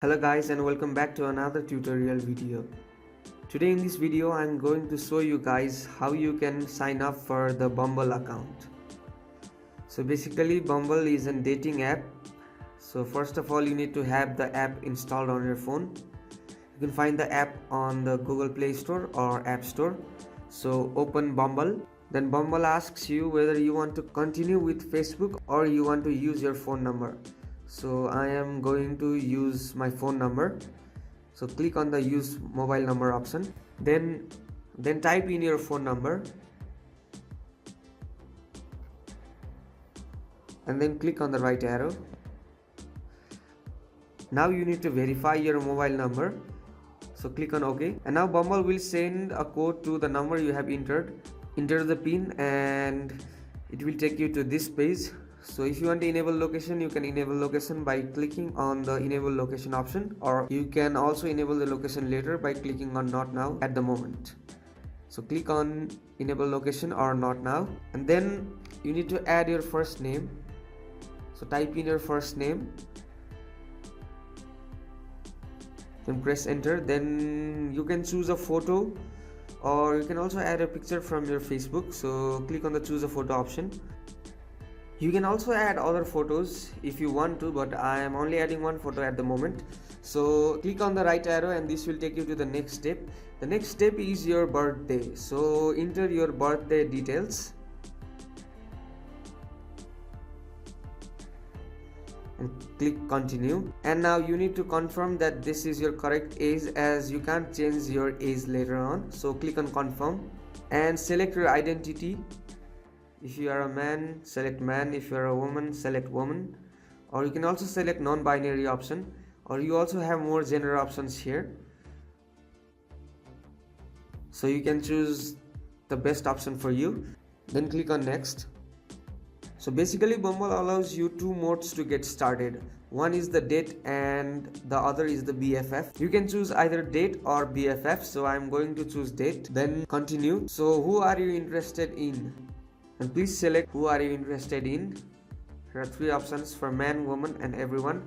Hello guys, and welcome back to another tutorial video. Today in this video I'm going to show you guys how you can sign up for the Bumble account. So basically Bumble is a dating app. So first of all you need to have the app installed on your phone. You can find the app on the Google Play Store or App Store. So open Bumble. Then Bumble asks you whether you want to continue with Facebook or you want to use your phone number. So I am going to use my phone number. So click on the use mobile number option. Then type in your phone number. And then click on the right arrow. Now you need to verify your mobile number. So click on OK. And now Bumble will send a code to the number you have entered. Enter the PIN and it will take you to this page. So if you want to enable location, you can enable location by clicking on the enable location option, or you can also enable the location later by clicking on not now at the moment. So click on enable location or not now, and then you need to add your first name. So type in your first name, then press enter. Then you can choose a photo, or you can also add a picture from your Facebook. So click on the choose a photo option. You can also add other photos if you want to, but I am only adding one photo at the moment. So click on the right arrow and this will take you to the next step. The next step is your birthday. So enter your birthday details and click continue. And now you need to confirm that this is your correct age, as you can't change your age later on. So click on confirm and select your identity. If you are a man, select man. If you are a woman, select woman. Or you can also select non-binary option, or you also have more gender options here. So you can choose the best option for you. Then click on next. So basically Bumble allows you two modes to get started. One is the date and the other is the BFF. You can choose either date or BFF. So I'm going to choose date. Then continue. So who are you interested in? And please select who are you interested in. There are three options for man, woman and everyone.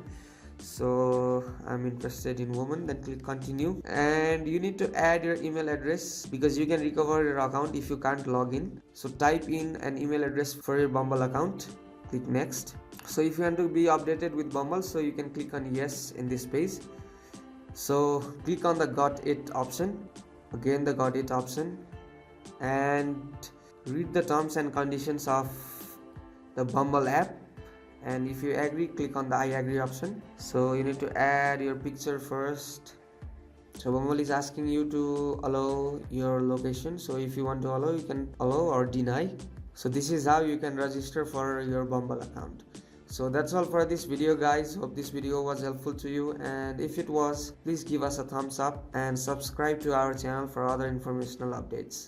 So I'm interested in woman. Then click continue, and you need to add your email address because you can recover your account if you can't log in. So type in an email address for your Bumble account. Click next. So if you want to be updated with Bumble, so you can click on yes in this page. So click on the got it option, again the got it option, and read the terms and conditions of the Bumble app, and if you agree, click on the I agree option. So you need to add your picture first. So Bumble is asking you to allow your location. So if you want to allow, you can allow or deny. So this is how you can register for your Bumble account. So that's all for this video guys. Hope this video was helpful to you, and if it was, please give us a thumbs up and subscribe to our channel for other informational updates.